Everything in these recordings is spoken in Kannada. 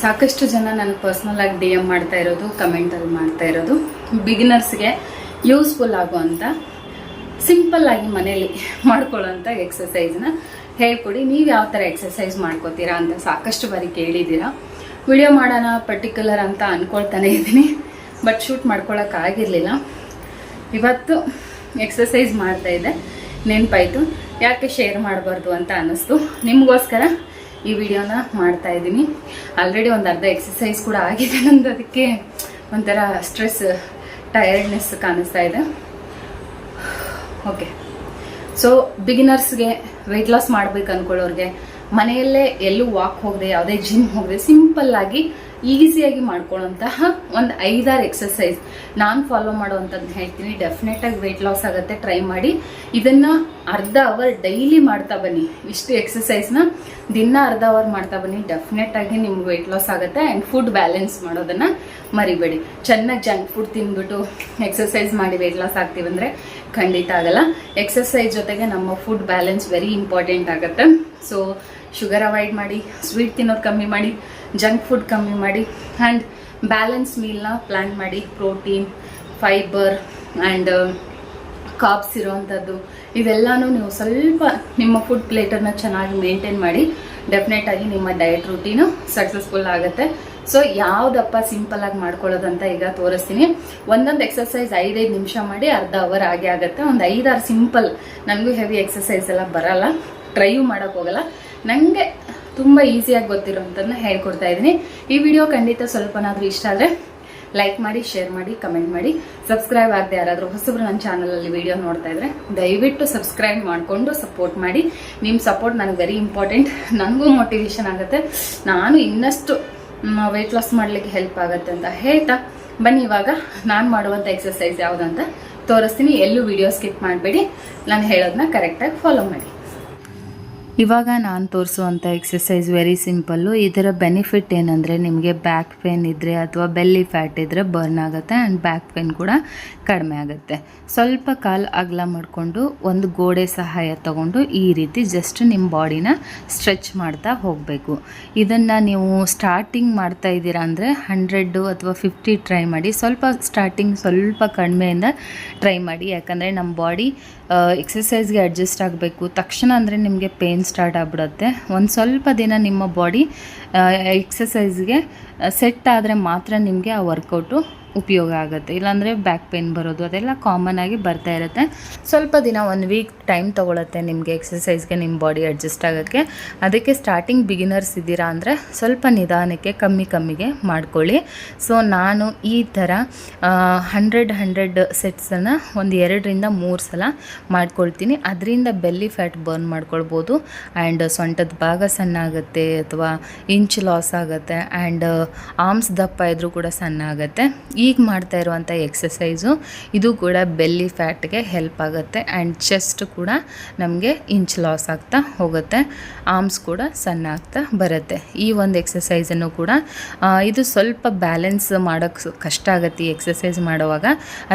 ಸಾಕಷ್ಟು ಜನ ನನಗೆ ಪರ್ಸ್ನಲ್ ಆಗಿ DM ಮಾಡ್ತಾ ಇರೋದು, ಕಮೆಂಟಲ್ಲಿ ಮಾಡ್ತಾ ಇರೋದು, ಬಿಗಿನರ್ಸ್ಗೆ ಯೂಸ್ಫುಲ್ ಆಗುವಂಥ ಸಿಂಪಲ್ ಆಗಿ ಮನೇಲಿ ಮಾಡ್ಕೊಳ್ಳೋಂಥ ಎಕ್ಸಸೈಸ್ನ ಹೇಳ್ಕೊಡಿ. ನೀವು ಯಾವ ಥರ ಎಕ್ಸಸೈಸ್ ಮಾಡ್ಕೋತೀರಾ ಅಂತ ಸಾಕಷ್ಟು ಬಾರಿ ಕೇಳಿದ್ದೀರಾ. ವಿಡಿಯೋ ಮಾಡೋಣ ಪರ್ಟಿಕ್ಯುಲರ್ ಅಂತ ಅಂದ್ಕೊಳ್ತಾನೆ ಇದ್ದೀನಿ, ಬಟ್ ಶೂಟ್ ಮಾಡ್ಕೊಳ್ಳೋಕ್ಕಾಗಿರಲಿಲ್ಲ. ಇವತ್ತು ಎಕ್ಸಸೈಸ್ ಮಾಡ್ತಾಯಿದ್ದೆ, ನೆನಪಾಯಿತು ಯಾಕೆ ಶೇರ್ ಮಾಡಬಾರ್ದು ಅಂತ ಅನ್ನಿಸ್ತು. ನಿಮಗೋಸ್ಕರ ಈ ವಿಡಿಯೋನ ಮಾಡ್ತಾ ಇದ್ದೀನಿ. ಆಲ್ರೆಡಿ ಒಂದು ಅರ್ಧ ಎಕ್ಸಸೈಸ್ ಕೂಡ ಆಗಿದೆ ನಂದು, ಅದಕ್ಕೆ ಒಂಥರ ಸ್ಟ್ರೆಸ್, ಟಯರ್ಡ್ನೆಸ್ ಕಾಣಿಸ್ತಾ ಇದೆ. ಓಕೆ, ಸೊ ಬಿಗಿನರ್ಸ್ಗೆ, ವೆಯ್ಟ್ ಲಾಸ್ ಮಾಡ್ಬೇಕು ಅಂದ್ಕೊಳ್ಳೋರಿಗೆ, ಮನೆಯಲ್ಲೇ ಎಲ್ಲೂ ವಾಕ್ ಹೋಗದೆ, ಯಾವುದೇ ಜಿಮ್ ಹೋಗದೆ, ಸಿಂಪಲ್ಲಾಗಿ ಈಸಿಯಾಗಿ ಮಾಡ್ಕೊಳ್ಳೋಂತಹ ಒಂದು 5-6 ಎಕ್ಸಸೈಸ್ ನಾನು ಫಾಲೋ ಮಾಡೋವಂಥದ್ದು ಹೇಳ್ತೀನಿ. ಡೆಫಿನೆಟಾಗಿ ವೆಯ್ಟ್ ಲಾಸ್ ಆಗುತ್ತೆ, ಟ್ರೈ ಮಾಡಿ. ಇದನ್ನು ಅರ್ಧ ಅವರ್ ಡೈಲಿ ಮಾಡ್ತಾ ಬನ್ನಿ. ಇಷ್ಟು ಎಕ್ಸಸೈಸ್ನ ದಿನ ಅರ್ಧ ಅವರ್ ಮಾಡ್ತಾ ಬನ್ನಿ, ಡೆಫಿನೆಟಾಗಿ ನಿಮ್ಗೆ ವೆಯ್ಟ್ ಲಾಸ್ ಆಗುತ್ತೆ. ಆ್ಯಂಡ್ ಫುಡ್ ಬ್ಯಾಲೆನ್ಸ್ ಮಾಡೋದನ್ನು ಮರಿಬೇಡಿ. ಚೆನ್ನಾಗಿ ಜಂಕ್ ಫುಡ್ ತಿಂದ್ಬಿಟ್ಟು ಎಕ್ಸಸೈಸ್ ಮಾಡಿ ವೆಯ್ಟ್ ಲಾಸ್ ಆಗ್ತೀವಂದರೆ ಖಂಡಿತ ಆಗಲ್ಲ. ಎಕ್ಸಸೈಸ್ ಜೊತೆಗೆ ನಮ್ಮ ಫುಡ್ ಬ್ಯಾಲೆನ್ಸ್ ವೆರಿ ಇಂಪಾರ್ಟೆಂಟ್ ಆಗುತ್ತೆ. ಸೊ ಶುಗರ್ ಅವಾಯ್ಡ್ ಮಾಡಿ, ಸ್ವೀಟ್ ತಿನ್ನೋದು ಕಮ್ಮಿ ಮಾಡಿ, ಜಂಕ್ ಫುಡ್ ಕಮ್ಮಿ ಮಾಡಿ, ಆ್ಯಂಡ್ ಬ್ಯಾಲೆನ್ಸ್ ಮೀಲ್ನ ಪ್ಲ್ಯಾನ್ ಮಾಡಿ. ಪ್ರೋಟೀನ್, ಫೈಬರ್ ಆ್ಯಂಡ್ ಕಾರ್ಬ್ಸ್ ಇರೋವಂಥದ್ದು ಇದೆಲ್ಲನೂ ನೀವು ಸ್ವಲ್ಪ ನಿಮ್ಮ ಫುಡ್ ಪ್ಲೇಟನ್ನು ಚೆನ್ನಾಗಿ ಮೇಂಟೈನ್ ಮಾಡಿ. ಡೆಫಿನೆಟಾಗಿ ನಿಮ್ಮ ಡಯಟ್ ರೂಟೀನು ಸಕ್ಸಸ್ಫುಲ್ ಆಗುತ್ತೆ. ಸೊ ಯಾವುದಪ್ಪ ಸಿಂಪಲ್ಲಾಗಿ ಮಾಡ್ಕೊಳ್ಳೋದಂತ ಈಗ ತೋರಿಸ್ತೀನಿ. ಒಂದೊಂದು ಎಕ್ಸಸೈಸ್ 5-5 ನಿಮಿಷ ಮಾಡಿ ಅರ್ಧ ಅವರ್ ಆಗೇ ಆಗುತ್ತೆ. ಒಂದು 5-6 ಸಿಂಪಲ್, ನನಗೂ ಹೆವಿ ಎಕ್ಸಸೈಸ್ ಎಲ್ಲ ಬರಲ್ಲ, ಟ್ರೈಯೂ ಮಾಡೋಕ್ಕೆ ಹೋಗಲ್ಲ, ನನಗೆ ತುಂಬ ಈಸಿಯಾಗಿ ಗೊತ್ತಿರೋಂಥದ್ದನ್ನ ಹೇಳ್ಕೊಡ್ತಾ ಇದ್ದೀನಿ. ಈ ವಿಡಿಯೋ ಖಂಡಿತ ಸ್ವಲ್ಪನಾದರೂ ಇಷ್ಟ ಆದರೆ ಲೈಕ್ ಮಾಡಿ, ಶೇರ್ ಮಾಡಿ, ಕಮೆಂಟ್ ಮಾಡಿ. ಸಬ್ಸ್ಕ್ರೈಬ್ ಆಗದೆ ಯಾರಾದರೂ ಹೊಸಬ್ರು ನನ್ನ ಚಾನಲಲ್ಲಿ ವಿಡಿಯೋ ನೋಡ್ತಾ ಇದ್ರೆ ದಯವಿಟ್ಟು ಸಬ್ಸ್ಕ್ರೈಬ್ ಮಾಡಿಕೊಂಡು ಸಪೋರ್ಟ್ ಮಾಡಿ. ನಿಮ್ಮ ಸಪೋರ್ಟ್ ನನಗೆ ವೆರಿ ಇಂಪಾರ್ಟೆಂಟ್. ನನಗೂ ಮೋಟಿವೇಶನ್ ಆಗುತ್ತೆ, ನಾನು ಇನ್ನಷ್ಟು ವೆಯ್ಟ್ ಲಾಸ್ ಮಾಡಲಿಕ್ಕೆ ಹೆಲ್ಪ್ ಆಗುತ್ತೆ ಅಂತ ಹೇಳ್ತಾ ಬನ್ನಿ. ಇವಾಗ ನಾನು ಮಾಡುವಂಥ ಎಕ್ಸಸೈಸ್ ಯಾವುದಂತ ತೋರಿಸ್ತೀನಿ. ಎಲ್ಲೂ ವಿಡಿಯೋ ಸ್ಕಿಪ್ ಮಾಡಬೇಡಿ, ನಾನು ಹೇಳೋದನ್ನ ಕರೆಕ್ಟಾಗಿ ಫಾಲೋ ಮಾಡಿ. ಇವಾಗ ನಾನು ತೋರಿಸುವಂಥ ಎಕ್ಸಸೈಸ್ ವೆರಿ ಸಿಂಪಲ್ಲು. ಇದರ ಬೆನಿಫಿಟ್ ಏನಂದರೆ, ನಿಮಗೆ ಬ್ಯಾಕ್ ಪೇನ್ ಇದ್ದರೆ ಅಥವಾ ಬೆಲ್ಲಿ ಫ್ಯಾಟ್ ಇದ್ದರೆ ಬರ್ನ್ ಆಗುತ್ತೆ, ಆ್ಯಂಡ್ ಬ್ಯಾಕ್ ಪೇನ್ ಕೂಡ ಕಡಿಮೆ ಆಗುತ್ತೆ. ಸ್ವಲ್ಪ ಕಾಲು ಅಗಲ ಮಾಡಿಕೊಂಡು ಒಂದು ಗೋಡೆ ಸಹಾಯ ತಗೊಂಡು ಈ ರೀತಿ ಜಸ್ಟ್ ನಿಮ್ಮ ಬಾಡಿನ ಸ್ಟ್ರೆಚ್ ಮಾಡ್ತಾ ಹೋಗಬೇಕು. ಇದನ್ನು ನೀವು ಸ್ಟಾರ್ಟಿಂಗ್ ಮಾಡ್ತಾ ಇದ್ದೀರಾ ಅಂದರೆ 100 ಅಥವಾ 50 ಟ್ರೈ ಮಾಡಿ. ಸ್ಟಾರ್ಟಿಂಗ್ ಸ್ವಲ್ಪ ಕಡಿಮೆಯಿಂದ ಟ್ರೈ ಮಾಡಿ, ಯಾಕಂದರೆ ನಮ್ಮ ಬಾಡಿ ಎಕ್ಸಸೈಸ್ಗೆ ಅಡ್ಜಸ್ಟ್ ಆಗಬೇಕು. ತಕ್ಷಣ ಅಂದರೆ ನಿಮಗೆ ಪೇನ್ ಸ್ಟಾರ್ಟ್ ಆಗಿಬಿಡುತ್ತೆ. ಒಂದು ಸ್ವಲ್ಪ ದಿನ ನಿಮ್ಮ ಬಾಡಿ ಎಕ್ಸಸೈಸ್ಗೆ ಸೆಟ್ ಆದರೆ ಮಾತ್ರ ನಿಮಗೆ ಆ ವರ್ಕೌಟು ಉಪಯೋಗ ಆಗುತ್ತೆ. ಇಲ್ಲಾಂದರೆ ಬ್ಯಾಕ್ ಪೇನ್ ಬರೋದು ಅದೆಲ್ಲ ಕಾಮನ್ ಆಗಿ ಬರ್ತಾ ಇರುತ್ತೆ. ಸ್ವಲ್ಪ ದಿನ 1 ವೀಕ್ ಟೈಮ್ ತೊಗೊಳುತ್ತೆ ನಿಮಗೆ ಎಕ್ಸಸೈಸ್ಗೆ ನಿಮ್ಮ ಬಾಡಿ ಅಡ್ಜಸ್ಟ್ ಆಗೋಕ್ಕೆ. ಅದಕ್ಕೆ ಸ್ಟಾರ್ಟಿಂಗ್ ಬಿಗಿನರ್ಸ್ ಇದ್ದೀರಾ ಅಂದರೆ ಸ್ವಲ್ಪ ನಿಧಾನಕ್ಕೆ ಕಮ್ಮಿಗೆ ಮಾಡ್ಕೊಳ್ಳಿ. ಸೊ ನಾನು ಈ ಥರ 100 ಸೆಟ್ಸನ್ನು ಒಂದು 2-3 ಸಲ ಮಾಡ್ಕೊಳ್ತೀನಿ. ಅದರಿಂದ ಬೆಲ್ಲಿ ಫ್ಯಾಟ್ ಬರ್ನ್ ಮಾಡ್ಕೊಳ್ಬೋದು, ಆ್ಯಂಡ್ ಸೊಂಟದ ಭಾಗ ಸಣ್ಣ ಆಗುತ್ತೆ ಅಥವಾ ಇಂಚ್ ಲಾಸ್ ಆಗುತ್ತೆ, ಆ್ಯಂಡ್ ಆರ್ಮ್ಸ್ ದಪ್ಪ ಇದ್ರೂ ಕೂಡ ಸಣ್ಣ ಆಗುತ್ತೆ. ಈಗ ಮಾಡ್ತಾ ಇರುವಂಥ ಎಕ್ಸಸೈಸು ಇದು ಕೂಡ ಬೆಲ್ಲಿ ಫ್ಯಾಟ್ಗೆ ಹೆಲ್ಪ್ ಆಗುತ್ತೆ, ಆ್ಯಂಡ್ ಚೆಸ್ಟ್ ಕೂಡ ನಮಗೆ ಇಂಚ್ ಲಾಸ್ ಆಗ್ತಾ ಹೋಗುತ್ತೆ, ಆರ್ಮ್ಸ್ ಕೂಡ ಸಣ್ಣ ಆಗ್ತಾ ಬರುತ್ತೆ. ಈ ಒಂದು ಎಕ್ಸಸೈಸನ್ನು ಕೂಡ ಇದು ಸ್ವಲ್ಪ ಬ್ಯಾಲೆನ್ಸ್ ಮಾಡೋಕ್ಕೆ ಕಷ್ಟ ಆಗುತ್ತೆ ಈ ಎಕ್ಸಸೈಸ್ ಮಾಡುವಾಗ.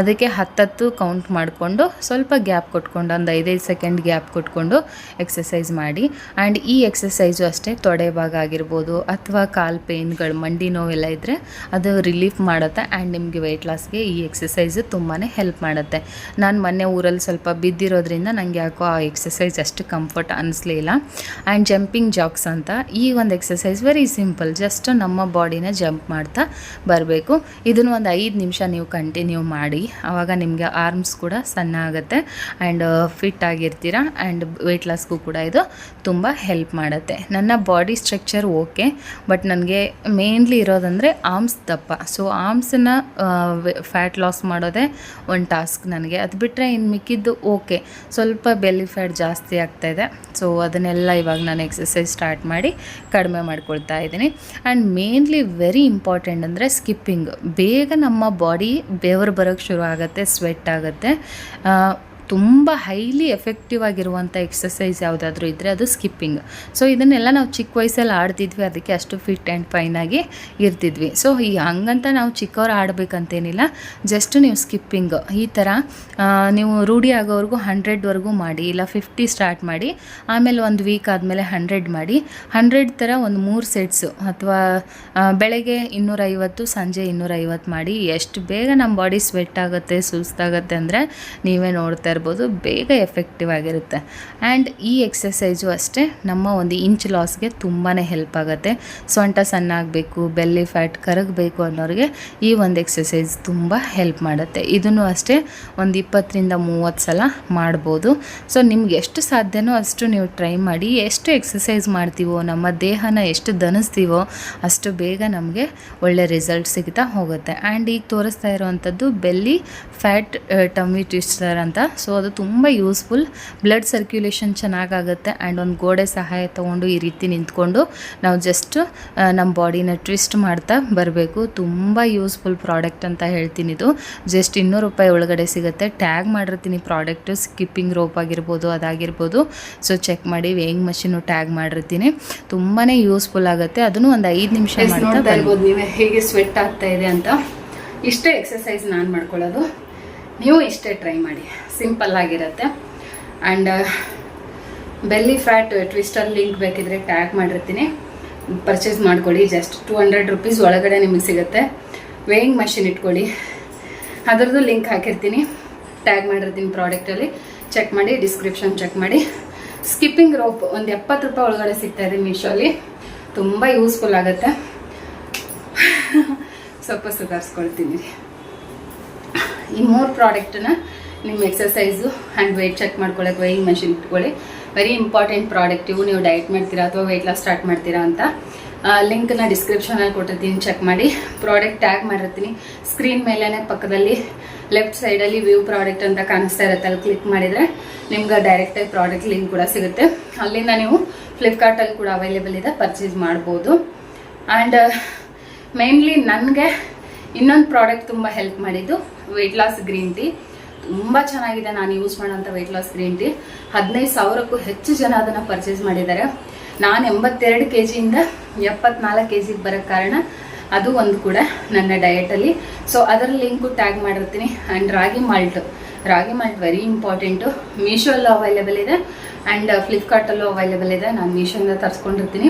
ಅದಕ್ಕೆ 10 ಕೌಂಟ್ ಮಾಡಿಕೊಂಡು ಸ್ವಲ್ಪ ಗ್ಯಾಪ್ ಕೊಟ್ಕೊಂಡು, ಒಂದು 5 ಸೆಕೆಂಡ್ ಗ್ಯಾಪ್ ಕೊಟ್ಕೊಂಡು ಎಕ್ಸಸೈಸ್ ಮಾಡಿ. ಆ್ಯಂಡ್ ಈ ಎಕ್ಸಸೈಸು ಅಷ್ಟೇ ತೊಡೆ ಭಾಗ ಆಗಿರ್ಬೋದು ಅಥವಾ ಕಾಲು ಪೇನ್ಗಳು, ಮಂಡಿ ನೋವೆಲ್ಲ ಇದ್ದರೆ ಅದು ರಿಲೀಫ್ ಮಾಡುತ್ತೆ. ಆ್ಯಂಡ್ ನಿಮಗೆ ವೆಯ್ಟ್ ಲಾಸ್ಗೆ ಈ ಎಕ್ಸಸೈಸು ತುಂಬಾ ಹೆಲ್ಪ್ ಮಾಡುತ್ತೆ. ನಾನು ಮೊನ್ನೆ ಊರಲ್ಲಿ ಸ್ವಲ್ಪ ಬಿದ್ದಿರೋದ್ರಿಂದ ನನಗೆ ಯಾಕೋ ಆ ಎಕ್ಸಸೈಸ್ ಅಷ್ಟು ಕಂಫರ್ಟ್ ಅನ್ನಿಸ್ಲಿಲ್ಲ. ಆ್ಯಂಡ್ ಜಂಪಿಂಗ್ ಜಾಕ್ಸ್ ಅಂತ ಈ ಒಂದು ಎಕ್ಸಸೈಸ್ ವೆರಿ ಸಿಂಪಲ್, ಜಸ್ಟ್ ನಮ್ಮ ಬಾಡಿನ ಜಂಪ್ ಮಾಡ್ತಾ ಬರಬೇಕು. ಇದನ್ನು ಒಂದು 5 ನಿಮಿಷ ನೀವು ಕಂಟಿನ್ಯೂ ಮಾಡಿ, ಆವಾಗ ನಿಮಗೆ ಆರ್ಮ್ಸ್ ಕೂಡ ಸಣ್ಣ ಆಗುತ್ತೆ, ಆ್ಯಂಡ್ ಫಿಟ್ ಆಗಿರ್ತೀರ, ಆ್ಯಂಡ್ ವೆಯ್ಟ್ ಲಾಸ್ಗೂ ಕೂಡ ಇದು ತುಂಬ ಹೆಲ್ಪ್ ಮಾಡುತ್ತೆ. ನನ್ನ ಬಾಡಿ ಸ್ಟ್ರಕ್ಚರ್ ಓಕೆ, ಬಟ್ ನನಗೆ ಮೇನ್ಲಿ ಇರೋದಂದರೆ ಆರ್ಮ್ಸ್ ದಪ್ಪ. ಸೊ ಆರ್ಮ್ಸನ್ನು ಫ್ಯಾಟ್ ಲಾಸ್ ಮಾಡೋದೇ ಒಂದು ಟಾಸ್ಕ್ ನನಗೆ. ಅದು ಬಿಟ್ಟರೆ ಇನ್ನು ಮಿಕ್ಕಿದ್ದು ಓಕೆ, ಸ್ವಲ್ಪ ಬೆಲ್ಲಿ ಫ್ಯಾಟ್ ಜಾಸ್ತಿ ಆಗ್ತಾಯಿದೆ. ಸೊ ಅದನ್ನೆಲ್ಲ ಇವಾಗ ನಾನು ಎಕ್ಸಸೈಸ್ ಸ್ಟಾರ್ಟ್ ಮಾಡಿ ಕಡಿಮೆ ಮಾಡ್ಕೊಳ್ತಾ ಇದ್ದೀನಿ. ಆ್ಯಂಡ್ ಮೇನ್ಲಿ ವೆರಿ ಇಂಪಾರ್ಟೆಂಟ್ ಅಂದರೆ ಸ್ಕಿಪ್ಪಿಂಗ್. ಬೇಗ ನಮ್ಮ ಬಾಡಿ ಬೆವರು ಬರೋಕ್ಕೆ ಶುರು ಆಗುತ್ತೆ, ಸ್ವೆಟ್ ಆಗುತ್ತೆ. ತುಂಬ ಹೈಲಿ ಎಫೆಕ್ಟಿವ್ ಆಗಿರುವಂಥ ಎಕ್ಸಸೈಸ್ ಯಾವುದಾದ್ರೂ ಇದ್ದರೆ ಅದು ಸ್ಕಿಪ್ಪಿಂಗ್. ಸೊ ಇದನ್ನೆಲ್ಲ ನಾವು ಚಿಕ್ಕ ವಯಸ್ಸಲ್ಲಿ ಆಡ್ತಿದ್ವಿ, ಅದಕ್ಕೆ ಅಷ್ಟು ಫಿಟ್ ಆ್ಯಂಡ್ ಫೈನಾಗಿ ಇರ್ತಿದ್ವಿ. ಸೊ ಈ ಹಂಗಂತ ನಾವು ಚಿಕ್ಕವ್ರು ಆಡಬೇಕಂತೇನಿಲ್ಲ, ಜಸ್ಟ್ ನೀವು ಸ್ಕಿಪ್ಪಿಂಗ್ ಈ ಥರ ನೀವು ರೂಢಿ ಆಗೋವರೆಗೂ 100ವರೆಗೂ ಮಾಡಿ, ಇಲ್ಲ 50 ಸ್ಟಾರ್ಟ್ ಮಾಡಿ, ಆಮೇಲೆ ಒಂದು ವೀಕ್ ಆದಮೇಲೆ 100 ಮಾಡಿ. 100 ಥರ ಒಂದು 3 ಸೆಟ್ಸು ಅಥವಾ ಬೆಳಗ್ಗೆ 250 ಸಂಜೆ 250 ಮಾಡಿ. ಎಷ್ಟು ಬೇಗ ನಮ್ಮ ಬಾಡಿ ಸ್ವೆಟ್ ಆಗುತ್ತೆ, ಸುಸ್ತಾಗುತ್ತೆ ಅಂದರೆ ನೀವೇ ನೋಡ್ತಾ ಇರ್ಬೋದು, ಬೇಗ ಎಫೆಕ್ಟಿವ್ ಆಗಿರುತ್ತೆ. ಆ್ಯಂಡ್ ಈ ಎಕ್ಸಸೈಸು ಅಷ್ಟೇ ನಮ್ಮ ಒಂದು ಇಂಚ್ ಲಾಸ್ಗೆ ತುಂಬಾ ಹೆಲ್ಪ್ ಆಗುತ್ತೆ. ಸೊಂಟ ಸಣ್ಣ ಆಗಬೇಕು, ಬೆಲ್ಲಿ ಫ್ಯಾಟ್ ಕರಗಬೇಕು ಅನ್ನೋರಿಗೆ ಈ ಒಂದು ಎಕ್ಸಸೈಸ್ ತುಂಬ ಹೆಲ್ಪ್ ಮಾಡುತ್ತೆ. ಇದನ್ನು ಅಷ್ಟೇ ಒಂದು 20ರಿಂದ 30 ಸಲ ಮಾಡ್ಬೋದು. ಸೊ ನಿಮ್ಗೆ ಎಷ್ಟು ಸಾಧ್ಯನೋ ಅಷ್ಟು ನೀವು ಟ್ರೈ ಮಾಡಿ. ಎಷ್ಟು ಎಕ್ಸಸೈಸ್ ಮಾಡ್ತೀವೋ, ನಮ್ಮ ದೇಹನ ಎಷ್ಟು ದಣಿಸ್ತೀವೋ ಅಷ್ಟು ಬೇಗ ನಮಗೆ ಒಳ್ಳೆ ರಿಸಲ್ಟ್ ಸಿಗ್ತಾ ಹೋಗುತ್ತೆ. ಆ್ಯಂಡ್ ಈಗ ತೋರಿಸ್ತಾ ಇರೋವಂಥದ್ದು ಬೆಲ್ಲಿ ಫ್ಯಾಟ್ ಟಮ್ಮಿ ಟ್ವಿಸ್ಟರ್ ಅಂತ. ಸೊ ಅದು ತುಂಬ ಯೂಸ್ಫುಲ್, ಬ್ಲಡ್ ಸರ್ಕ್ಯುಲೇಷನ್ ಚೆನ್ನಾಗಾಗುತ್ತೆ. ಆ್ಯಂಡ್ ಒಂದು ಗೋಡೆ ಸಹಾಯ ತೊಗೊಂಡು ಈ ರೀತಿ ನಿಂತ್ಕೊಂಡು ನಾವು ಜಸ್ಟ್ ನಮ್ಮ ಬಾಡಿನ ಟ್ವಿಸ್ಟ್ ಮಾಡ್ತಾ ಬರಬೇಕು. ತುಂಬ ಯೂಸ್ಫುಲ್ ಪ್ರಾಡಕ್ಟ್ ಅಂತ ಹೇಳ್ತೀನಿ. ಇದು ಜಸ್ಟ್ 200 ರೂಪಾಯಿ ಒಳಗಡೆ ಸಿಗುತ್ತೆ. ಟ್ಯಾಗ್ ಮಾಡಿರ್ತೀನಿ ಪ್ರಾಡಕ್ಟು, ಸ್ಕಿಪ್ಪಿಂಗ್ ರೋಪ್ ಆಗಿರ್ಬೋದು, ಅದಾಗಿರ್ಬೋದು. ಸೊ ಚೆಕ್ ಮಾಡಿ, ವೇಯಿಂಗ್ ಮಷೀನು ಟ್ಯಾಗ್ ಮಾಡಿರ್ತೀನಿ. ತುಂಬಾ ಯೂಸ್ಫುಲ್ ಆಗುತ್ತೆ. ಅದನ್ನು ಒಂದು 5 ನಿಮಿಷ ಮಾಡ್ತಾ ಇರ್ಬೋದು. ನೀವೇ ಹೇಗೆ ಸ್ವೆಟ್ ಆಗ್ತಾ ಇದೆ ಅಂತ. ಇಷ್ಟೇ ಎಕ್ಸಸೈಸ್ ನಾನು ಮಾಡ್ಕೊಳ್ಳೋದು, ನೀವು ಇಷ್ಟೇ ಟ್ರೈ ಮಾಡಿ, ಸಿಂಪಲ್ ಆಗಿರುತ್ತೆ. And belly fat twister link ಬೇಕಿದ್ರೆ ಟ್ಯಾಗ್ ಮಾಡಿರ್ತೀನಿ, ಪರ್ಚೇಸ್ ಮಾಡ್ಕೊಳ್ಳಿ. ಜಸ್ಟ್ 200 ರೂಪೀಸ್ ಒಳಗಡೆ ನಿಮಗೆ ಸಿಗುತ್ತೆ. ವೇಯಿಂಗ್ ಮಷಿನ್ ಇಟ್ಕೊಳ್ಳಿ, ಅದರದ್ದು ಲಿಂಕ್ ಹಾಕಿರ್ತೀನಿ, ಟ್ಯಾಗ್ ಮಾಡಿರ್ತೀನಿ ಪ್ರಾಡಕ್ಟಲ್ಲಿ. ಚೆಕ್ ಮಾಡಿ, ಡಿಸ್ಕ್ರಿಪ್ಷನ್ ಚೆಕ್ ಮಾಡಿ. ಸ್ಕಿಪ್ಪಿಂಗ್ ರೋಪ್ ಒಂದು 70 ರೂಪಾಯಿ ಒಳಗಡೆ ಸಿಗ್ತಾ ಇದೆ ಮೀಶೋಲಿ. ತುಂಬ ಯೂಸ್ಫುಲ್ ಆಗುತ್ತೆ. ಸ್ವಲ್ಪ ಸುಧಾರಿಸ್ಕೊಳ್ತೀನಿ. ಈ 3 ಪ್ರಾಡಕ್ಟನ್ನ ನಿಮ್ಮ ಎಕ್ಸಸೈಸು ಆ್ಯಂಡ್ ವೆಯ್ಟ್ ಚೆಕ್ ಮಾಡ್ಕೊಳ್ಳೋಕೆ ವೇಯಿಂಗ್ ಮಷಿನ್ ಇಟ್ಕೊಳ್ಳಿ. ವೆರಿ ಇಂಪಾರ್ಟೆಂಟ್ ಪ್ರಾಡಕ್ಟ್ ಇವು. ನೀವು ಡಯಟ್ ಮಾಡ್ತೀರಾ ಅಥವಾ ವೆಯ್ಟ್ ಲಾಸ್ ಸ್ಟಾರ್ಟ್ ಮಾಡ್ತೀರಾ ಅಂತ ಲಿಂಕ್ನ ಡಿಸ್ಕ್ರಿಪ್ಷನಲ್ಲಿ ಕೊಟ್ಟಿರ್ತೀನಿ, ಚೆಕ್ ಮಾಡಿ. ಪ್ರಾಡಕ್ಟ್ ಟ್ಯಾಗ್ ಮಾಡಿರ್ತೀನಿ. ಸ್ಕ್ರೀನ್ ಮೇಲೇ ಪಕ್ಕದಲ್ಲಿ ಲೆಫ್ಟ್ ಸೈಡಲ್ಲಿ ವ್ಯೂ ಪ್ರಾಡಕ್ಟ್ ಅಂತ ಕಾಣಿಸ್ತಾ ಇರುತ್ತೆ, ಅಲ್ಲಿ ಕ್ಲಿಕ್ ಮಾಡಿದರೆ ನಿಮ್ಗೆ ಡೈರೆಕ್ಟಾಗಿ ಪ್ರಾಡಕ್ಟ್ ಲಿಂಕ್ ಕೂಡ ಸಿಗುತ್ತೆ. ಅಲ್ಲಿಂದ ನೀವು ಫ್ಲಿಪ್ಕಾರ್ಟಲ್ಲಿ ಕೂಡ ಅವೈಲೇಬಲ್ ಇದೆ, ಪರ್ಚೇಸ್ ಮಾಡ್ಬೋದು. ಆ್ಯಂಡ್ ಮೇನ್ಲಿ ನನಗೆ ಇನ್ನೊಂದು ಪ್ರಾಡಕ್ಟ್ ತುಂಬ ಹೆಲ್ಪ್ ಮಾಡಿದ್ದು ವೆಯ್ಟ್ ಲಾಸ್ ಗ್ರೀನ್ ಟೀ. ತುಂಬ ಚೆನ್ನಾಗಿದೆ. ನಾನು ಯೂಸ್ ಮಾಡೋಂಥ ವೆಯ್ಟ್ ಲಾಸ್ ಗ್ರೀನ್ ಟೀ 15,000ಕ್ಕೂ ಹೆಚ್ಚು ಜನ ಅದನ್ನು ಪರ್ಚೇಸ್ ಮಾಡಿದ್ದಾರೆ. ನಾನು 82 kgಯಿಂದ 74 kg ಬರೋಕ್ಕೆ ಕಾರಣ ಅದು ಒಂದು ಕೂಡ ನನ್ನ ಡಯಟಲ್ಲಿ. ಸೊ ಅದರ ಲಿಂಕು ಟ್ಯಾಗ್ ಮಾಡಿರ್ತೀನಿ. And ragi malt very important. ಮೀಶೋಲ್ಲೂ ಅವೈಲೇಬಲ್ ಇದೆ ಆ್ಯಂಡ್ ಫ್ಲಿಪ್ಕಾರ್ಟಲ್ಲೂ ಅವೈಲೇಬಲ್ ಇದೆ. ನಾನು ಮೀಶೋಯಿಂದ ತರಿಸ್ಕೊಂಡಿರ್ತೀನಿ.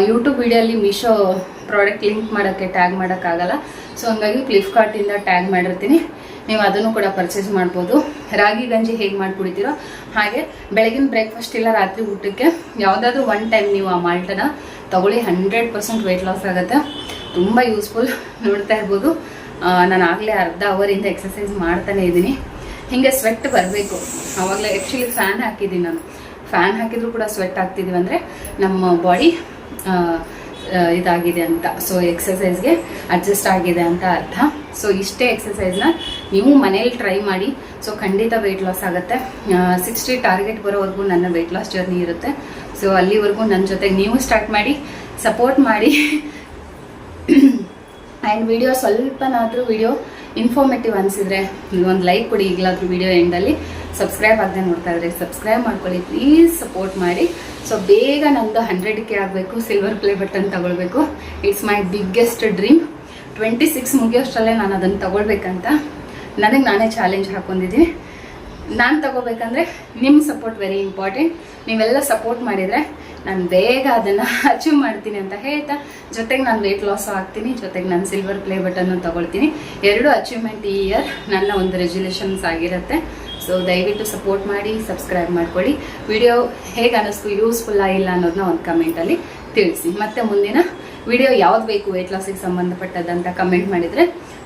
ಯೂಟ್ಯೂಬ್ ವಿಡಿಯೋಲಿ ಮೀಶೋ ಪ್ರಾಡಕ್ಟ್ ಲಿಂಕ್ ಮಾಡೋಕ್ಕೆ ಟ್ಯಾಗ್ ಮಾಡೋಕ್ಕಾಗಲ್ಲ. ಸೊ ಹಂಗಾಗಿ ಫ್ಲಿಪ್ಕಾರ್ಟಿಂದ ಟ್ಯಾಗ್ ಮಾಡಿರ್ತೀನಿ, ನೀವು ಅದನ್ನು ಕೂಡ ಪರ್ಚೇಸ್ ಮಾಡ್ಬೋದು. ರಾಗಿ ಗಂಜಿ ಹೇಗೆ ಮಾಡಿ ಕುಡಿತೀರೋ ಹಾಗೆ ಬೆಳಗಿನ ಬ್ರೇಕ್ಫಾಸ್ಟ್ ಇಲ್ಲ ರಾತ್ರಿ ಊಟಕ್ಕೆ ಯಾವುದಾದ್ರೂ ಒನ್ ಟೈಮ್ ನೀವು ಆ ಮಾಲ್ಟನ್ನು ತಗೊಳ್ಳಿ. 100% ವೆಯ್ಟ್ ಲಾಸ್ ಆಗುತ್ತೆ. ತುಂಬ ಯೂಸ್ಫುಲ್. ನೋಡ್ತಾ ಇರ್ಬೋದು, ನಾನು ಆಗಲೇ ಅರ್ಧ ಅವರಿಂದ ಎಕ್ಸಸೈಸ್ ಮಾಡ್ತಾನೆ ಇದ್ದೀನಿ. ಹೀಗೆ ಸ್ವೆಟ್ ಬರಬೇಕು. ಆವಾಗಲೇ ಆ್ಯಕ್ಚುಲಿ ಫ್ಯಾನ್ ಹಾಕಿದ್ದೀನಿ ನಾನು. ಫ್ಯಾನ್ ಹಾಕಿದರೂ ಕೂಡ ಸ್ವೆಟ್ ಆಗ್ತಿದ್ದೀವಿ ಅಂದರೆ ನಮ್ಮ ಬಾಡಿ ಇದಾಗಿದೆ ಅಂತ. ಸೊ ಎಕ್ಸಸೈಸ್ಗೆ ಅಡ್ಜಸ್ಟ್ ಆಗಿದೆ ಅಂತ ಅರ್ಥ. ಸೊ ಇಷ್ಟೇ ಎಕ್ಸಸೈಸ್ನ ನೀವು ಮನೇಲಿ ಟ್ರೈ ಮಾಡಿ. ಸೊ ಖಂಡಿತ ವೆಯ್ಟ್ ಲಾಸ್ ಆಗುತ್ತೆ. 60 ಟಾರ್ಗೆಟ್ ಬರೋವರೆಗೂ ನನ್ನ ವೆಯ್ಟ್ ಲಾಸ್ ಜರ್ನಿ ಇರುತ್ತೆ. ಸೊ ಅಲ್ಲಿವರೆಗೂ ನನ್ನ ಜೊತೆಗೆ ನೀವು ಸ್ಟಾರ್ಟ್ ಮಾಡಿ, ಸಪೋರ್ಟ್ ಮಾಡಿ. ಆ್ಯಂಡ್ ವಿಡಿಯೋ ಸ್ವಲ್ಪನಾದರೂ ವಿಡಿಯೋ ಇನ್ಫಾರ್ಮೇಟಿವ್ ಅನಿಸಿದರೆ ಒಂದು ಲೈಕ್ ಕೊಡಿ. ಈಗಲಾದರೂ ವಿಡಿಯೋ ಎಂಡಲ್ಲಿ ಸಬ್ಸ್ಕ್ರೈಬ್ ಆಗದೆ ನೋಡ್ತಾ ಇದ್ರೆ ಸಬ್ಸ್ಕ್ರೈಬ್ ಮಾಡ್ಕೊಳ್ಳಿ, ಪ್ಲೀಸ್ ಸಪೋರ್ಟ್ ಮಾಡಿ. ಸೊ ಬೇಗ ನಮ್ಮದು 100K ಆಗಬೇಕು, ಸಿಲ್ವರ್ ಪ್ಲೇ ಬಟನ್ ತಗೊಳ್ಬೇಕು. It's my biggest dream. 26 ಮುಗಿಯೋಷ್ಟರಲ್ಲೇ ನಾನು ಅದನ್ನು ತಗೊಳ್ಬೇಕಂತ ನನಗೆ ನಾನೇ ಚಾಲೆಂಜ್ ಹಾಕೊಂಡಿದ್ದೀನಿ. ನಾನು ತಗೋಬೇಕಂದ್ರೆ ನಿಮ್ಮ ಸಪೋರ್ಟ್ ವೆರಿ ಇಂಪಾರ್ಟೆಂಟ್. ನೀವೆಲ್ಲ ಸಪೋರ್ಟ್ ಮಾಡಿದರೆ ನಾನು ಬೇಗ ಅದನ್ನು ಅಚೀವ್ ಮಾಡ್ತೀನಿ ಅಂತ ಹೇಳ್ತಾ, ಜೊತೆಗೆ ನಾನು ವೆಯ್ಟ್ ಲಾಸ್ ಆಗ್ತೀನಿ, ಜೊತೆಗೆ ನಾನು ಸಿಲ್ವರ್ ಪ್ಲೇ ಬಟನ್ನು ತಗೊಳ್ತೀನಿ. 2 ಅಚೀವ್ಮೆಂಟ್ ಈ ಇಯರ್ ನನ್ನ ಒಂದು ರೆಸಲ್ಯೂಷನ್ಸ್ ಆಗಿರುತ್ತೆ. ಸೊ ದಯವಿಟ್ಟು ಸಪೋರ್ಟ್ ಮಾಡಿ, ಸಬ್ಸ್ಕ್ರೈಬ್ ಮಾಡ್ಕೊಳ್ಳಿ. ವಿಡಿಯೋ ಹೇಗೆ ಅನ್ನಿಸ್ತು, ಯೂಸ್ಫುಲ್ ಆಗಿಲ್ಲ ಅನ್ನೋದನ್ನ ಒಂದು ಕಮೆಂಟಲ್ಲಿ ತಿಳಿಸಿ. ಮತ್ತು ಮುಂದಿನ ವಿಡಿಯೋ ಯಾವ್ದು ಬೇಕು ವೆಯ್ಟ್ ಲಾಸಿಗೆ ಸಂಬಂಧಪಟ್ಟದಂತ ಕಮೆಂಟ್ ಮಾಡಿದರೆ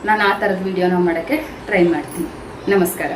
ನಾನು ಆ ಥರದ ವಿಡಿಯೋನ ಮಾಡೋಕ್ಕೆ ಟ್ರೈ ಮಾಡ್ತೀನಿ. ನಮಸ್ಕಾರ.